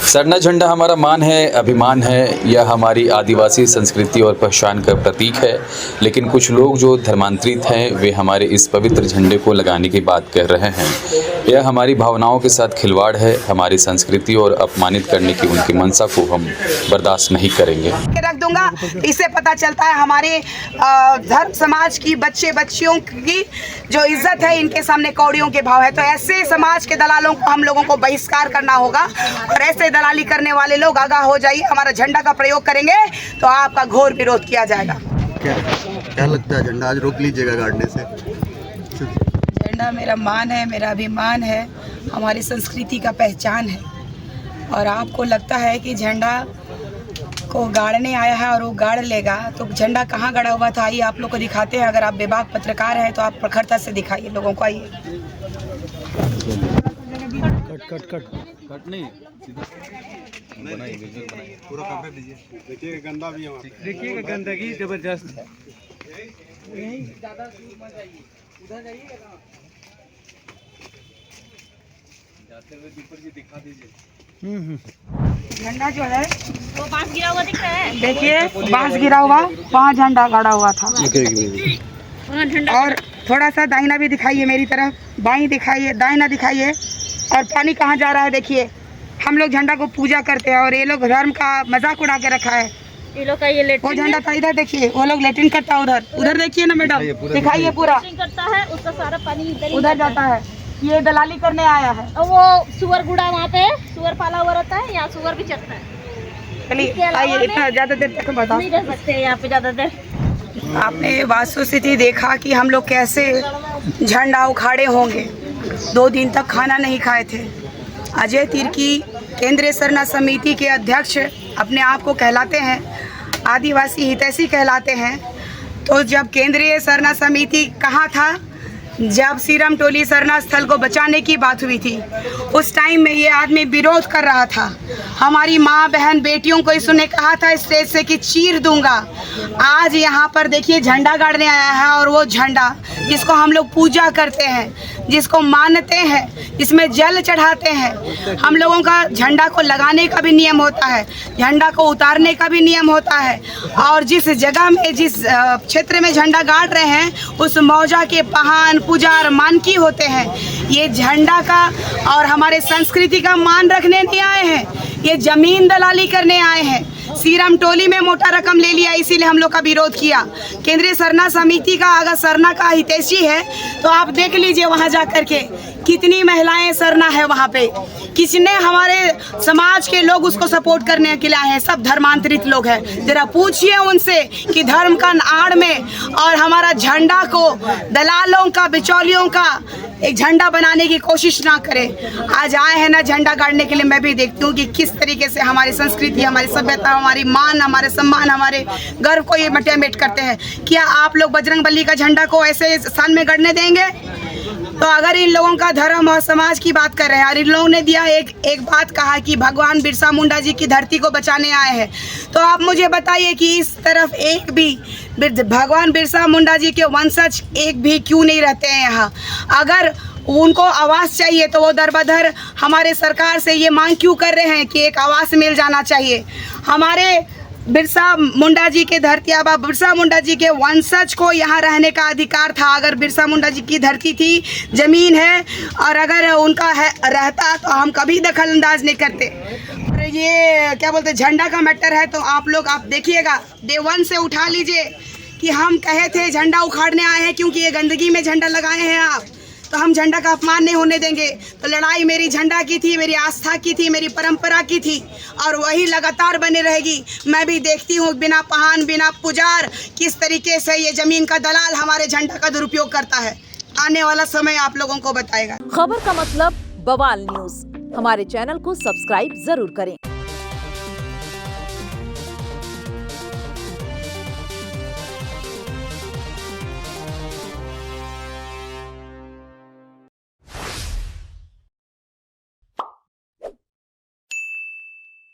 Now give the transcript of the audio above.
सरना झंडा हमारा मान है, अभिमान है। यह हमारी आदिवासी संस्कृति और पहचान का प्रतीक है। लेकिन कुछ लोग जो धर्मांतरित हैं वे हमारे इस पवित्र झंडे को लगाने की बात कर रहे हैं। यह हमारी भावनाओं के साथ खिलवाड़ है। हमारी संस्कृति और अपमानित करने की उनकी मंशा को हम बर्दाश्त नहीं करेंगे। रख दूंगा। इससे पता चलता है हमारे धर्म समाज की बच्चे बच्चियों की जो इज्जत है इनके सामने कौड़ियों के भाव है। तो ऐसे समाज के दलालों को हम लोगों को बहिष्कार करना होगा और ऐसे दलाली करने वाले लोग आगाह हो जाइए। हमारा झंडा का प्रयोग करेंगे तो आपका घोर विरोध किया जाएगा। क्या लगता है झंडा आज रोक लीजिएगा गाड़ने से? झंडा मेरा मान है, मेरा अभिमान है, हमारी संस्कृति का पहचान है। और आपको लगता है कि झंडा को गाड़ने आया है और वो गाड़ लेगा, तो झंडा कहाँ गड़ा हुआ था आइए आप लोग को दिखाते हैं। अगर आप बेबाक पत्रकार हैं तो आप प्रखरता से दिखाइए लोगों को। आइए कट नहीं बनाइए, विजुअल बनाइए, पूरा कवर दीजिए। देखिए गंदा भी है वहाँ पे, देखिए गंदगी जबरदस्त है। उधर जाइए, जाते हुए दीपक जी दिखा दीजिए। झंडा जो है वो बांस गिरा हुआ दिख रहा है। देखिए बांस गिरा हुआ, वहाँ झंडा गाड़ा हुआ था। और थोड़ा सा दाहिना भी दिखाइए मेरी तरफ, बाईं दिखाइए, दाहिना दिखाइए। और पानी कहाँ जा रहा है देखिए। हम लोग झंडा को पूजा करते हैं और ये लोग धर्म का मजाक उड़ा के रखा है। ये लोग का ये वो झंडा था इधर देखिए, वो लोग लेटरिन करता है उधर। उधर देखिए ना मैडम, दिखाइए पूरा करता है, उसका सारा पानी इधर उधर जाता है। ये दलाली करने आया है। और वो सुअर गुड़ा वहाँ पे सुअर पाला हुआ रहता है, यहाँ सुअर भी चलता है। चलिए आइए, इतना ज़्यादा देर तक बताओ नहीं रह सकते यहाँ पे ज़्यादा देर। आपने वास्तुस्थिति देखा कि हम लोग कैसे झंडा उखाड़े होंगे। 2 दिन तक खाना नहीं खाए थे। अजय तिर्की केंद्रीय सरना समिति के अध्यक्ष अपने आप को कहलाते हैं, आदिवासी हितैषी कहलाते हैं। तो जब केंद्रीय सरना समिति कहाँ था, जब सीरम टोली सरना स्थल को बचाने की बात हुई थी, उस टाइम में ये आदमी विरोध कर रहा था। हमारी माँ बहन बेटियों को इसने कहा था स्टेज से कि चीर दूंगा। आज यहाँ पर देखिए झंडा गाड़ने आया है और वो झंडा जिसको हम लोग पूजा करते हैं, जिसको मानते हैं, इसमें जल चढ़ाते हैं। हम लोगों का झंडा को लगाने का भी नियम होता है, झंडा को उतारने का भी नियम होता है। और जिस जगह में, जिस क्षेत्र में झंडा गाड़ रहे हैं उस मौजा के पहान पुजार मानकी होते हैं। ये झंडा का और हमारे संस्कृति का मान रखने नहीं आए हैं, ये जमीन दलाली करने आए हैं। सीरम टोली में मोटा रकम ले लिया, इसीलिए हम लोग का विरोध किया। केंद्रीय सरना समिति का अगर सरना का हितैषी है तो आप देख लीजिए वहाँ जा कर के कितनी महिलाएं सरना है वहाँ पे। किसने, हमारे समाज के लोग उसको सपोर्ट करने के लिए आए हैं, सब धर्मांतरित लोग हैं। जरा पूछिए उनसे कि धर्म का आड़ में और हमारा झंडा को दलालों का, बिचौलियों का एक झंडा बनाने की कोशिश ना करें। आज आए हैं ना झंडा गाड़ने के लिए। मैं भी देखती हूँ कि किस तरीके से हमारी संस्कृति, हमारी सभ्यता, हमारी मान, हमारे सम्मान, हमारे गर्व को ये मटेमेट करते हैं। क्या आप लोग बजरंगबली का झंडा को ऐसे स्थान में गड़ने देंगे? तो अगर इन लोगों का धर्म और समाज की बात कर रहे हैं और इन लोगों ने दिया एक बात कहा कि भगवान बिरसा मुंडा जी की धरती को बचाने आए हैं, तो आप मुझे बताइए कि इस तरफ एक भी भगवान बिरसा मुंडा जी के वंशज एक भी क्यों नहीं रहते हैं यहाँ? अगर उनको आवास चाहिए तो वो दर बदर हमारे सरकार से ये मांग क्यों कर रहे हैं कि एक आवास मिल जाना चाहिए? हमारे बिरसा मुंडा जी के धरती, अब बिरसा मुंडा जी के वंशज को यहाँ रहने का अधिकार था। अगर बिरसा मुंडा जी की धरती थी, जमीन है, और अगर उनका है रहता तो हम कभी दखल अंदाज नहीं करते। और ये क्या बोलते झंडा का मैटर है तो आप लोग आप देखिएगा, डे 1 से उठा लीजिए कि हम कहे थे झंडा उखाड़ने आए हैं क्योंकि ये गंदगी में झंडा लगाए हैं आप, तो हम झंडा का अपमान नहीं होने देंगे। तो लड़ाई मेरी झंडा की थी, मेरी आस्था की थी, मेरी परंपरा की थी और वही लगातार बने रहेगी। मैं भी देखती हूँ बिना पहान, बिना पुजार किस तरीके से ये जमीन का दलाल हमारे झंडा का दुरुपयोग करता है। आने वाला समय आप लोगों को बताएगा। खबर का मतलब बवाल न्यूज। हमारे चैनल को सब्सक्राइब जरूर करें।